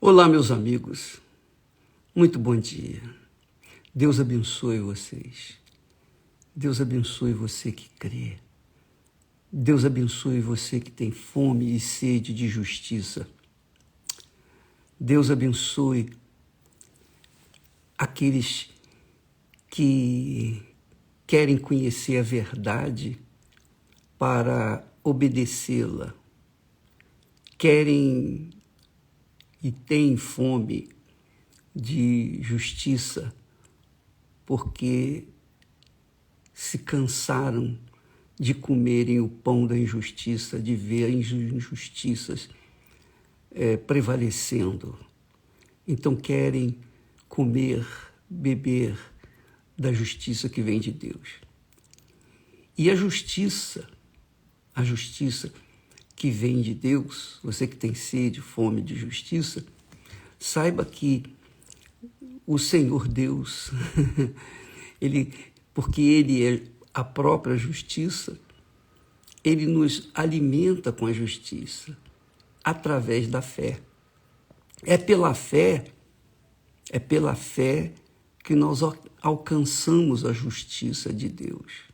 Olá, meus amigos. Muito bom dia. Deus abençoe vocês. Deus abençoe você que crê. Deus abençoe você que tem fome e sede de justiça. Deus abençoe aqueles que querem conhecer a verdade para obedecê-la. Querem e têm fome de justiça porque se cansaram de comerem o pão da injustiça, de ver as injustiças prevalecendo. Então querem comer, beber da justiça que vem de Deus. E a justiça que vem de Deus, você que tem sede, fome de justiça, saiba que o Senhor Deus, porque Ele é a própria justiça, Ele nos alimenta com a justiça através da fé. É pela fé que nós alcançamos a justiça de Deus.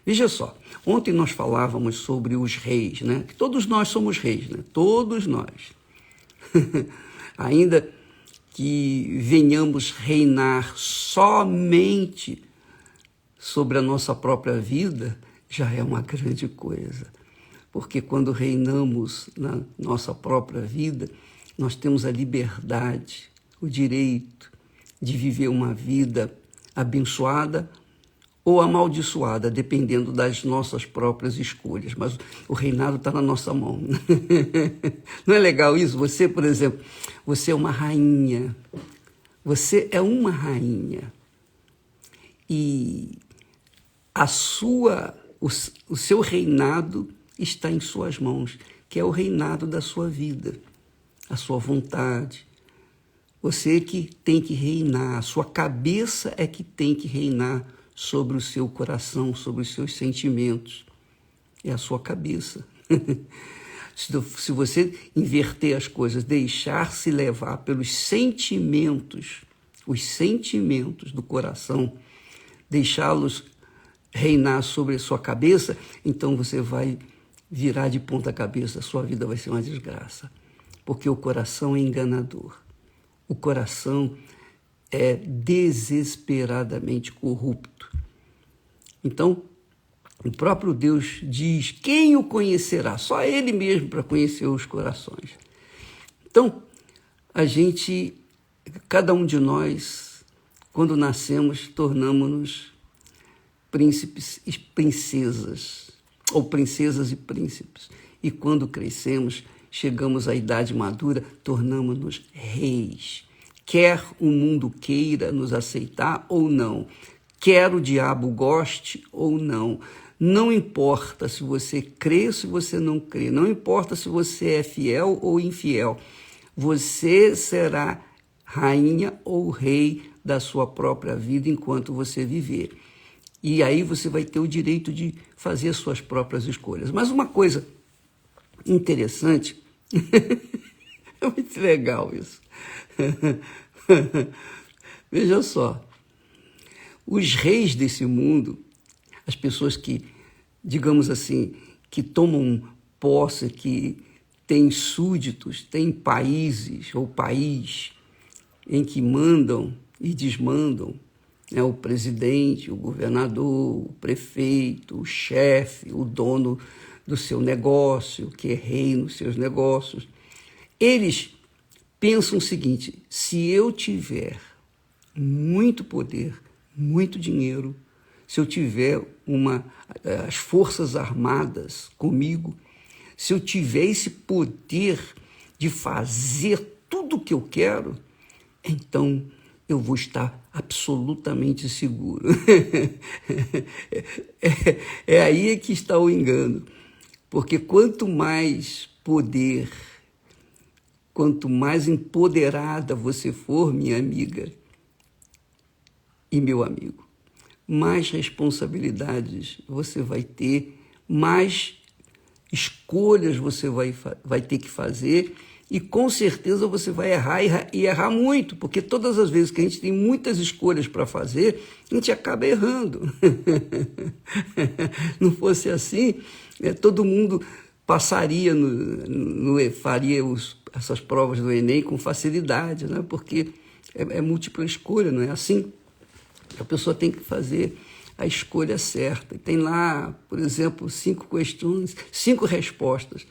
Veja só, ontem nós falávamos sobre os reis, né? Que todos nós somos reis, né? Todos nós. Ainda que venhamos reinar somente sobre a nossa própria vida, já é uma grande coisa. Porque quando reinamos na nossa própria vida, nós temos a liberdade, o direito de viver uma vida abençoada ou amaldiçoada, dependendo das nossas próprias escolhas. Mas o reinado está na nossa mão. Não é legal isso? Você, por exemplo, você é uma rainha. Você é uma rainha. E o seu reinado está em suas mãos, que é o reinado da sua vida, a sua vontade. Você que tem que reinar, a sua cabeça é que tem que reinar sobre o seu coração, sobre os seus sentimentos. É a sua cabeça. Se você inverter as coisas, deixar-se levar pelos sentimentos, os sentimentos do coração, deixá-los reinar sobre a sua cabeça, então você vai virar de ponta cabeça, a sua vida vai ser uma desgraça. Porque o coração é enganador. O coração é desesperadamente corrupto. Então, o próprio Deus diz, quem o conhecerá? Só Ele mesmo para conhecer os corações. Então, cada um de nós, quando nascemos, tornamos-nos príncipes e princesas, ou princesas e príncipes. E quando crescemos, chegamos à idade madura, tornamos-nos reis. Quer o mundo queira nos aceitar ou não, quer o diabo goste ou não, não importa se você crê ou se você não crê, não importa se você é fiel ou infiel, você será rainha ou rei da sua própria vida enquanto você viver. E aí você vai ter o direito de fazer as suas próprias escolhas. Mas uma coisa interessante, é muito legal isso. Veja só, os reis desse mundo, as pessoas que, digamos assim, que tomam posse, que têm súditos, têm países ou país em que mandam e desmandam, né, o presidente, o governador, o prefeito, o chefe, o dono do seu negócio, que é rei nos seus negócios, eles pensam o seguinte: se eu tiver muito poder, muito dinheiro, se eu tiver as forças armadas comigo, se eu tiver esse poder de fazer tudo o que eu quero, então eu vou estar absolutamente seguro. É aí que está o engano. Porque quanto mais poder, quanto mais empoderada você for, minha amiga e meu amigo, mais responsabilidades você vai ter, mais escolhas você vai ter que fazer E com certeza você vai errar e errar muito, porque todas as vezes que a gente tem muitas escolhas para fazer, a gente acaba errando. Não fosse assim, todo mundo passaria, faria essas provas do Enem com facilidade, né? Porque é múltipla escolha, não é assim? A pessoa tem que fazer a escolha certa. Tem lá, por exemplo, 5 questões, 5 respostas,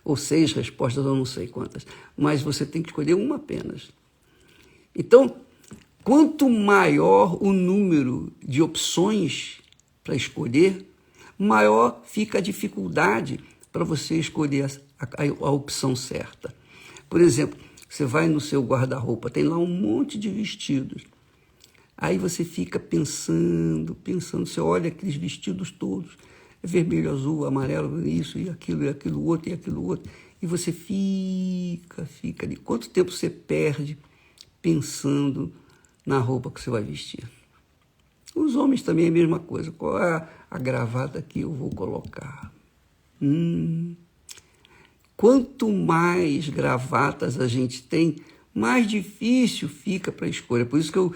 ou 6 respostas, eu não sei quantas, mas você tem que escolher uma apenas. Então, quanto maior o número de opções para escolher, maior fica a dificuldade para você escolher a opção certa. Por exemplo, você vai no seu guarda-roupa, tem lá um monte de vestidos. Aí você fica pensando, você olha aqueles vestidos todos, é vermelho, azul, amarelo, isso e aquilo outro, e você fica ali. Quanto tempo você perde pensando na roupa que você vai vestir? Os homens também é a mesma coisa. Qual é a gravata que eu vou colocar? Quanto mais gravatas a gente tem, mais difícil fica para a escolha. Por isso que eu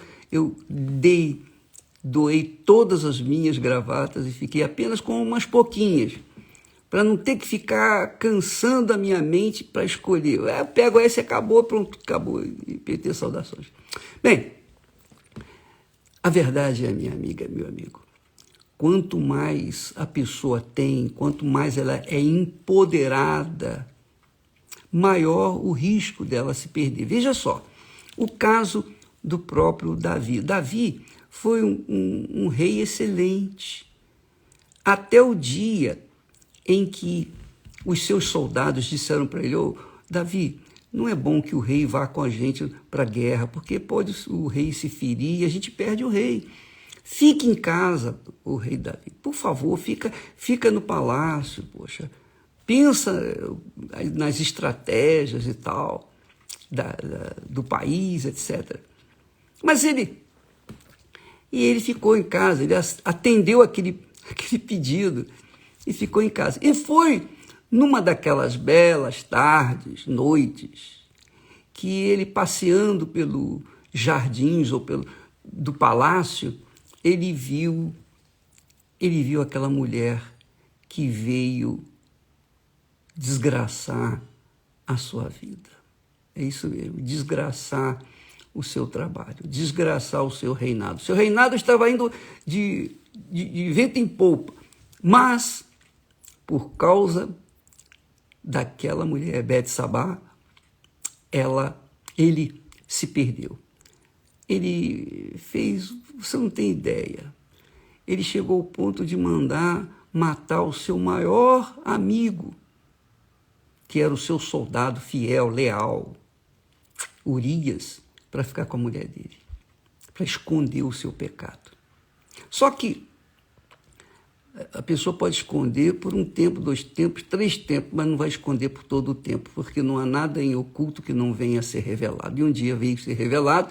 doei todas as minhas gravatas e fiquei apenas com umas pouquinhas, para não ter que ficar cansando a minha mente para escolher. Eu pego essa e acabou, pronto, acabou. E PT, saudações. Bem, a verdade é, minha amiga, meu amigo, quanto mais a pessoa tem, quanto mais ela é empoderada, maior o risco dela se perder. Veja só, o caso do próprio Davi. Davi foi um rei excelente, até o dia em que os seus soldados disseram para ele: Davi, não é bom que o rei vá com a gente para a guerra, porque pode o rei se ferir e a gente perde o rei. Fique em casa, o rei Davi, por favor, fica no palácio, poxa, pensa nas estratégias e tal, do país, etc. Mas ele ficou em casa, ele atendeu aquele pedido e ficou em casa. E foi numa daquelas belas tardes, noites, que ele, passeando pelos jardins ou do palácio, ele viu aquela mulher que veio desgraçar a sua vida. É isso mesmo, desgraçar o seu trabalho, desgraçar o seu reinado. Seu reinado estava indo de vento em polpa, mas por causa daquela mulher, Betsabá, ele se perdeu. Ele fez, você não tem ideia, ele chegou ao ponto de mandar matar o seu maior amigo, que era o seu soldado fiel, leal, Urias, para ficar com a mulher dele, para esconder o seu pecado. Só que a pessoa pode esconder por 1 tempo, 2 tempos, 3 tempos, mas não vai esconder por todo o tempo, porque não há nada em oculto que não venha a ser revelado. E um dia veio ser revelado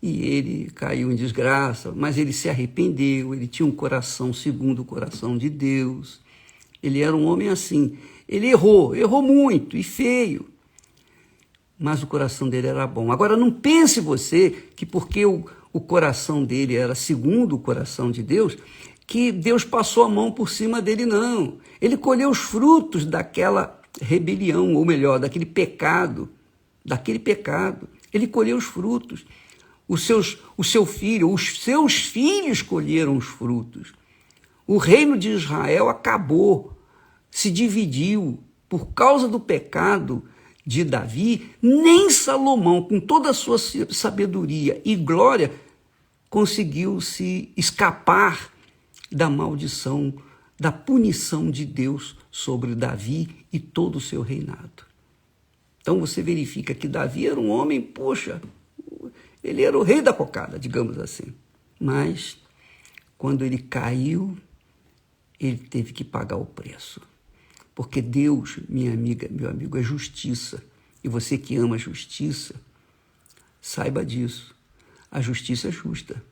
e ele caiu em desgraça, mas ele se arrependeu, ele tinha um coração segundo o coração de Deus. Ele era um homem assim, ele errou muito e feio, mas o coração dele era bom. Agora, não pense você que porque o coração dele era segundo o coração de Deus, que Deus passou a mão por cima dele, não. Ele colheu os frutos daquela rebelião, ou melhor, daquele pecado. Ele colheu os frutos. Os seus filhos colheram os frutos. O reino de Israel acabou, se dividiu por causa do pecado de Davi. Nem Salomão, com toda a sua sabedoria e glória, conseguiu se escapar da maldição, da punição de Deus sobre Davi e todo o seu reinado. Então você verifica que Davi era um homem, poxa, ele era o rei da cocada, digamos assim. Mas, quando ele caiu, ele teve que pagar o preço. Porque Deus, minha amiga, meu amigo, é justiça. E você que ama a justiça, saiba disso. A justiça é justa.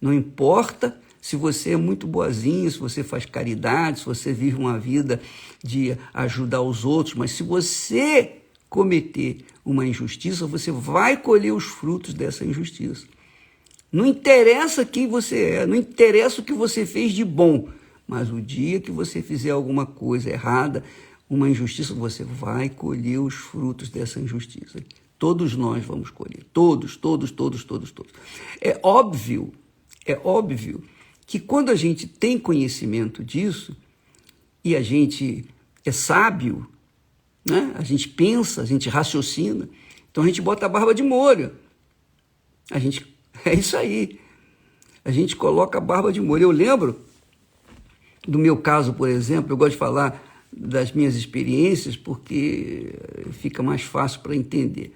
Não importa se você é muito boazinho, se você faz caridade, se você vive uma vida de ajudar os outros, mas se você cometer uma injustiça, você vai colher os frutos dessa injustiça. Não interessa quem você é, não interessa o que você fez de bom, mas o dia que você fizer alguma coisa errada, uma injustiça, você vai colher os frutos dessa injustiça. Todos nós vamos colher, todos. É óbvio que quando a gente tem conhecimento disso, e a gente é sábio, né? A gente pensa, a gente raciocina, então a gente bota a barba de molho. É isso aí. A gente coloca a barba de molho. Eu lembro do meu caso, por exemplo, eu gosto de falar das minhas experiências porque fica mais fácil para entender.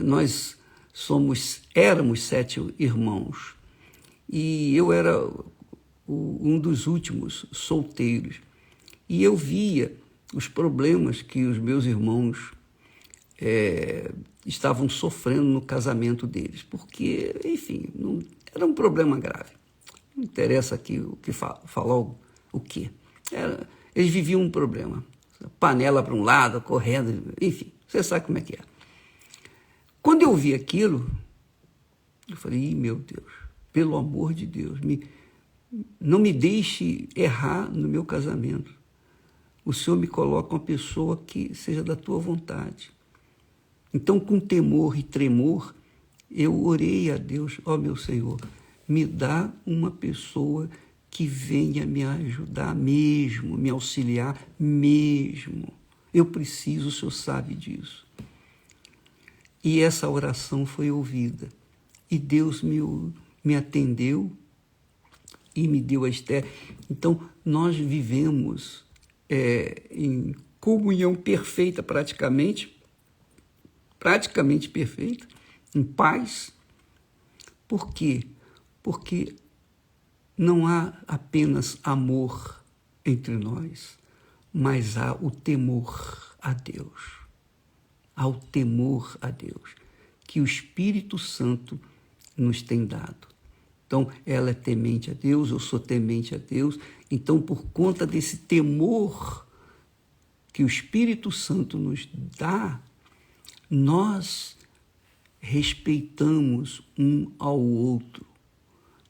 Nós éramos 7 irmãos e eu era um dos últimos solteiros. E eu via os problemas que os meus irmãos estavam sofrendo no casamento deles, porque, enfim, não, era um problema grave. Não interessa aqui falar o quê. Eles viviam um problema. Panela para um lado, correndo, enfim, você sabe como é que é. Quando eu vi aquilo, eu falei, meu Deus, pelo amor de Deus, não me deixe errar no meu casamento. O Senhor me coloca uma pessoa que seja da tua vontade. Então, com temor e tremor, eu orei a Deus, ó meu Senhor, me dá uma pessoa que venha me ajudar mesmo, me auxiliar mesmo. Eu preciso, o Senhor sabe disso. E essa oração foi ouvida. E Deus me atendeu e me deu a Esther. Então, nós vivemos em comunhão perfeita, praticamente perfeita, em paz. Por quê? Porque não há apenas amor entre nós, mas há o temor a Deus. Há o temor a Deus, que o Espírito Santo nos tem dado. Então, ela é temente a Deus, eu sou temente a Deus. Então, por conta desse temor que o Espírito Santo nos dá, nós respeitamos um ao outro.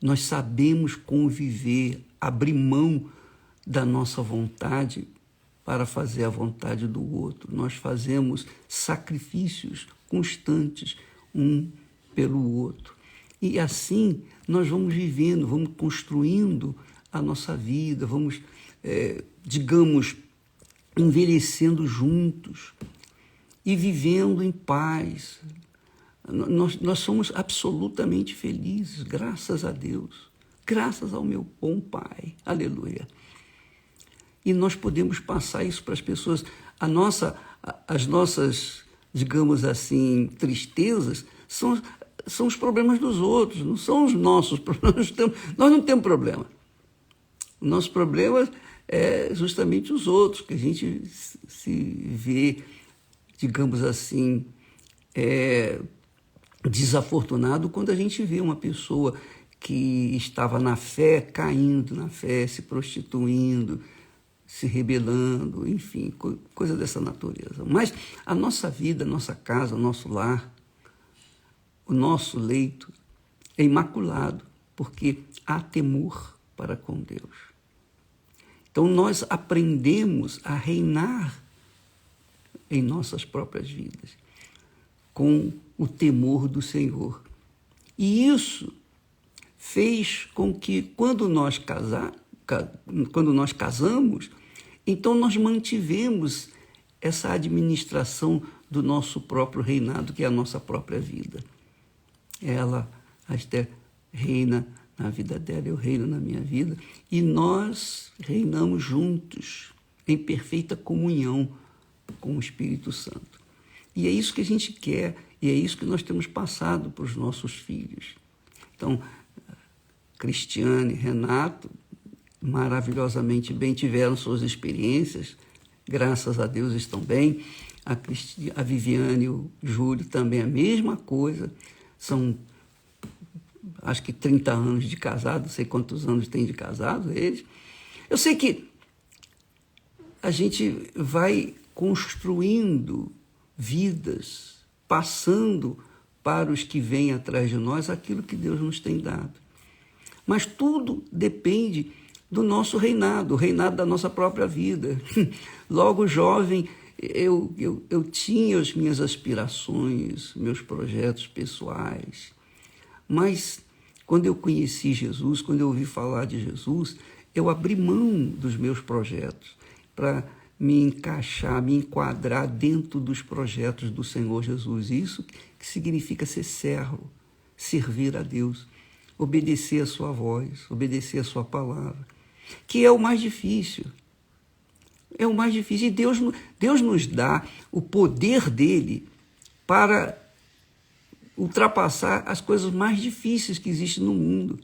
Nós sabemos conviver, abrir mão da nossa vontade para fazer a vontade do outro. Nós fazemos sacrifícios constantes um pelo outro. E assim nós vamos vivendo, vamos construindo a nossa vida, vamos, digamos, envelhecendo juntos e vivendo em paz. Nós somos absolutamente felizes, graças a Deus, graças ao meu bom Pai. Aleluia. E nós podemos passar isso para as pessoas. As nossas, digamos assim, tristezas são os problemas dos outros, não são os nossos problemas. Nós não temos problema. O nosso problema é justamente os outros, que a gente se vê, digamos assim, desafortunado quando a gente vê uma pessoa que estava na fé, caindo na fé, se prostituindo, se rebelando, enfim, coisa dessa natureza. Mas a nossa vida, a nossa casa, o nosso lar, o nosso leito é imaculado, porque há temor para com Deus. Então nós aprendemos a reinar em nossas próprias vidas com o temor do Senhor. E isso fez com que quando nós casamos, então nós mantivemos essa administração do nosso próprio reinado, que é a nossa própria vida. Ela, a Esther, reina na vida dela, eu reino na minha vida, e nós reinamos juntos, em perfeita comunhão com o Espírito Santo. E é isso que a gente quer, e é isso que nós temos passado para os nossos filhos. Então, Cristiane, Renato, maravilhosamente bem, tiveram suas experiências, graças a Deus estão bem. A Viviane e o Júlio também a mesma coisa, são acho que 30 anos de casado, não sei quantos anos tem de casado eles. Eu sei que a gente vai construindo vidas, passando para os que vêm atrás de nós aquilo que Deus nos tem dado. Mas tudo depende do nosso reinado, o reinado da nossa própria vida. Logo jovem, eu tinha as minhas aspirações, meus projetos pessoais, mas quando eu conheci Jesus, quando eu ouvi falar de Jesus, eu abri mão dos meus projetos para me encaixar, me enquadrar dentro dos projetos do Senhor Jesus. Isso que significa ser servo, servir a Deus, obedecer a sua voz, obedecer a sua palavra, que é o mais difícil. É o mais difícil. E Deus nos dá o poder dele para ultrapassar as coisas mais difíceis que existem no mundo.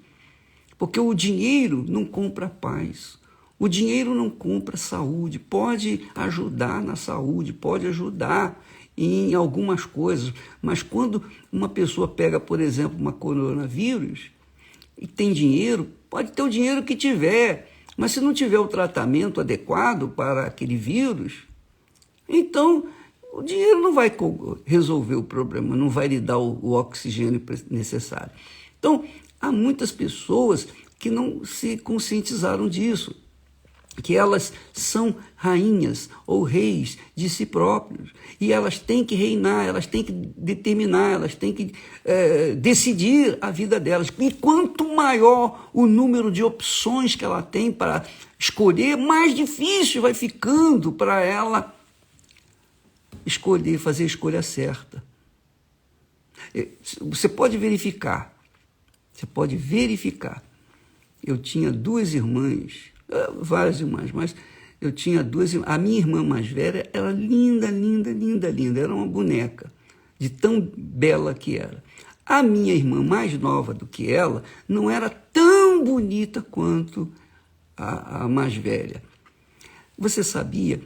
Porque o dinheiro não compra paz. O dinheiro não compra saúde. Pode ajudar na saúde, pode ajudar em algumas coisas. Mas quando uma pessoa pega, por exemplo, uma coronavírus e tem dinheiro, pode ter o dinheiro que tiver, mas se não tiver o tratamento adequado para aquele vírus, então o dinheiro não vai resolver o problema, não vai lhe dar o oxigênio necessário. Então, há muitas pessoas que não se conscientizaram disso, que elas são rainhas ou reis de si próprios, e elas têm que reinar, elas têm que determinar, elas têm que decidir a vida delas. E quanto maior o número de opções que ela tem para escolher, mais difícil vai ficando para ela escolher, fazer a escolha certa. Você pode verificar. Eu tinha duas irmãs, várias irmãs, mas eu tinha duas irmãs. A minha irmã mais velha era linda, era uma boneca, de tão bela que era. A minha irmã mais nova do que ela não era tão bonita quanto a mais velha. Você sabia?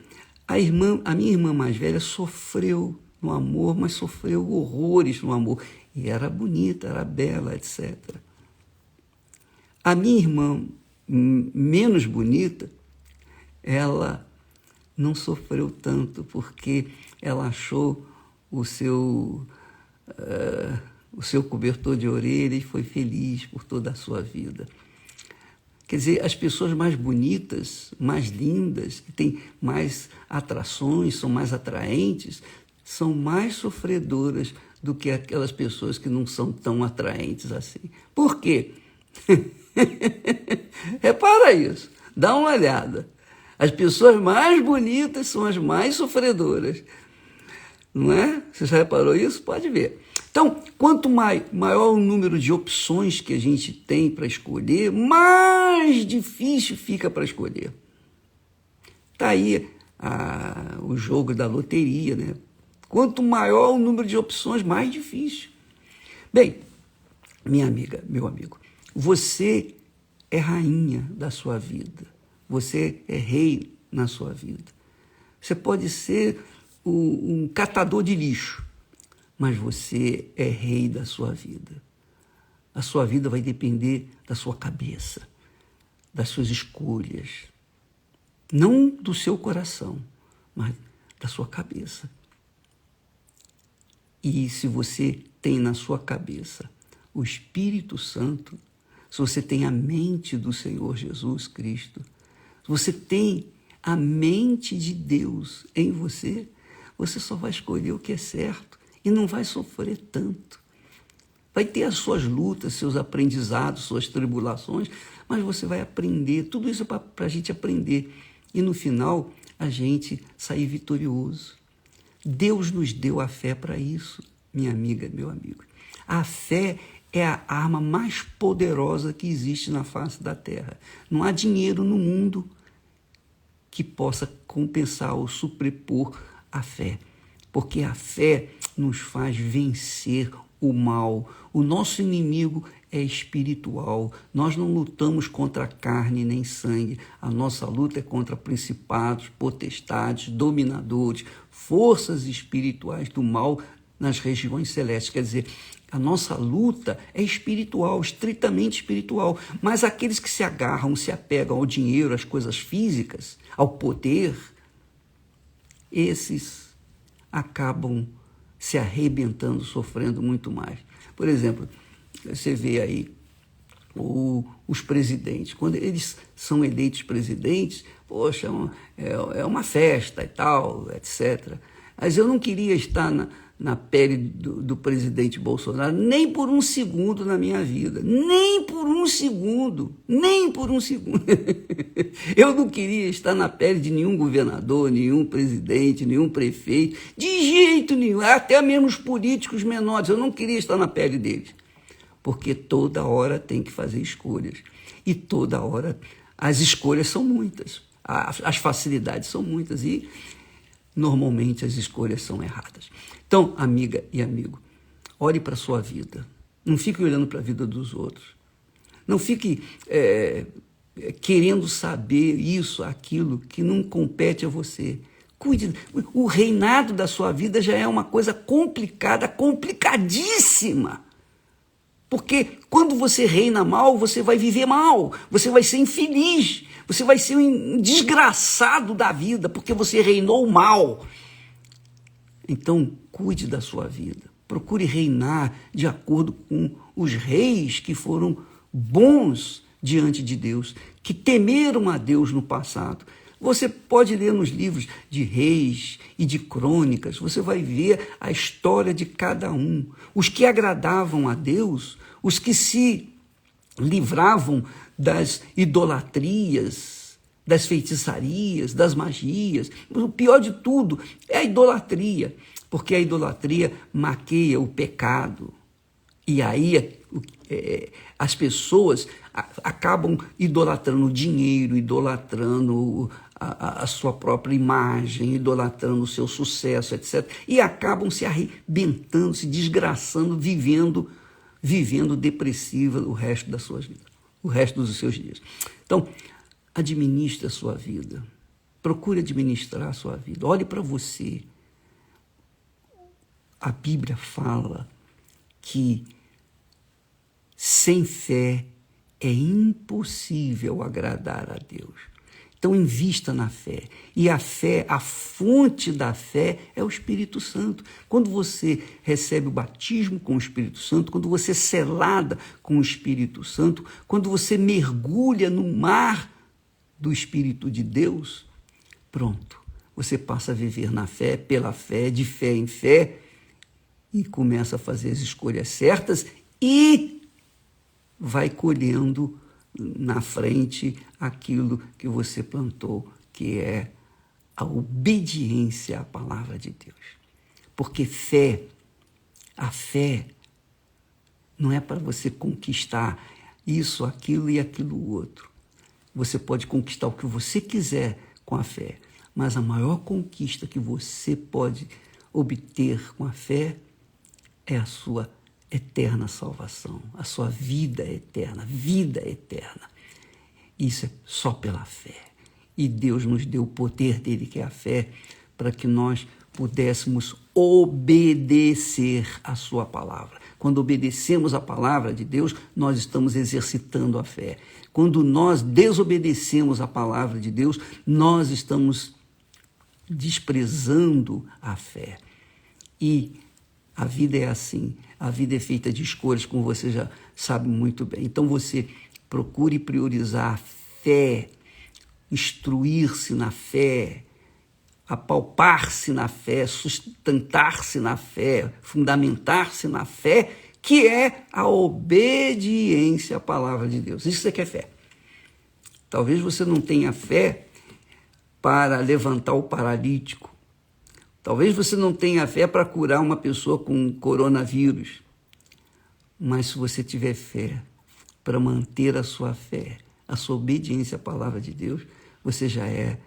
A minha irmã mais velha sofreu no amor, mas sofreu horrores no amor. E era bonita, era bela, etc. A minha irmã menos bonita, ela não sofreu tanto, porque ela achou o seu cobertor de orelha e foi feliz por toda a sua vida. Quer dizer, as pessoas mais bonitas, mais lindas, que têm mais atrações, são mais atraentes, são mais sofredoras do que aquelas pessoas que não são tão atraentes assim. Por quê? Repara isso, dá uma olhada. As pessoas mais bonitas são as mais sofredoras. Não é? Você já reparou isso? Pode ver. Então, quanto maior o número de opções que a gente tem para escolher, mais difícil fica para escolher. Está aí o jogo da loteria, né? Quanto maior o número de opções, mais difícil. Bem, minha amiga, meu amigo, você é rainha da sua vida. Você é rei na sua vida. Você pode ser um catador de lixo, mas você é rei da sua vida. A sua vida vai depender da sua cabeça, das suas escolhas. Não do seu coração, mas da sua cabeça. E se você tem na sua cabeça o Espírito Santo, se você tem a mente do Senhor Jesus Cristo, se você tem a mente de Deus em você, você só vai escolher o que é certo e não vai sofrer tanto. Vai ter as suas lutas, seus aprendizados, suas tribulações, mas você vai aprender. Tudo isso é para a gente aprender. E no final, a gente sair vitorioso. Deus nos deu a fé para isso, minha amiga, meu amigo. A fé é a arma mais poderosa que existe na face da terra. Não há dinheiro no mundo que possa compensar ou sobrepor a fé, porque a fé nos faz vencer o mal. O nosso inimigo é espiritual. Nós não lutamos contra carne nem sangue. A nossa luta é contra principados, potestades, dominadores, forças espirituais do mal nas regiões celestes. Quer dizer, a nossa luta é espiritual, estritamente espiritual. Mas aqueles que se agarram, se apegam ao dinheiro, às coisas físicas, ao poder, esses acabam se arrebentando, sofrendo muito mais. Por exemplo, você vê aí os presidentes, quando eles são eleitos presidentes, poxa, é uma festa e tal, etc. Mas eu não queria estar na pele do presidente Bolsonaro nem por um segundo na minha vida, nem por um segundo, nem por um segundo. Eu não queria estar na pele de nenhum governador, nenhum presidente, nenhum prefeito, de jeito nenhum, até mesmo os políticos menores, eu não queria estar na pele deles. Porque toda hora tem que fazer escolhas. E toda hora as escolhas são muitas. As facilidades são muitas. E normalmente as escolhas são erradas. Então, amiga e amigo, olhe para a sua vida. Não fique olhando para a vida dos outros. Não fique querendo saber isso, aquilo que não compete a você. Cuide. O reinado da sua vida já é uma coisa complicada, complicadíssima. Porque quando você reina mal, você vai viver mal, você vai ser infeliz, você vai ser um desgraçado da vida, porque você reinou mal. Então, cuide da sua vida, procure reinar de acordo com os reis que foram bons diante de Deus, que temeram a Deus no passado. Você pode ler nos livros de reis e de crônicas, você vai ver a história de cada um. Os que agradavam a Deus, os que se livravam das idolatrias, das feitiçarias, das magias. O pior de tudo é a idolatria, porque a idolatria maqueia o pecado. E aí as pessoas acabam idolatrando o dinheiro, idolatrando a sua própria imagem, idolatrando o seu sucesso, etc. E acabam se arrebentando, se desgraçando, vivendo depressiva o resto das suas vidas, o resto dos seus dias. Então, administre a sua vida. Procure administrar a sua vida. Olhe para você. A Bíblia fala que sem fé é impossível agradar a Deus. Então, invista na fé. E a fé, a fonte da fé é o Espírito Santo. Quando você recebe o batismo com o Espírito Santo, quando você é selada com o Espírito Santo, quando você mergulha no mar do Espírito de Deus, pronto. Você passa a viver na fé, pela fé, de fé em fé, e começa a fazer as escolhas certas e vai colhendo na frente aquilo que você plantou, que é a obediência à palavra de Deus. Porque a fé não é para você conquistar isso, aquilo e aquilo outro. Você pode conquistar o que você quiser com a fé, mas a maior conquista que você pode obter com a fé é a sua eterna salvação, a sua vida eterna, vida eterna. Isso é só pela fé. E Deus nos deu o poder dele, que é a fé, para que nós pudéssemos obedecer a sua palavra. Quando obedecemos a palavra de Deus, nós estamos exercitando a fé. Quando nós desobedecemos a palavra de Deus, nós estamos desprezando a fé. E a vida é assim, a vida é feita de escolhas, como você já sabe muito bem. Então você procure priorizar a fé, instruir-se na fé, apalpar-se na fé, sustentar-se na fé, fundamentar-se na fé, que é a obediência à palavra de Deus. Isso é que é fé. Talvez você não tenha fé para levantar o paralítico. Talvez você não tenha fé para curar uma pessoa com coronavírus. Mas se você tiver fé para manter a sua fé, a sua obediência à palavra de Deus, você já é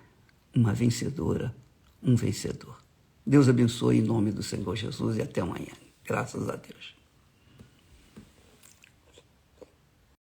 uma vencedora, um vencedor. Deus abençoe em nome do Senhor Jesus e até amanhã. Graças a Deus.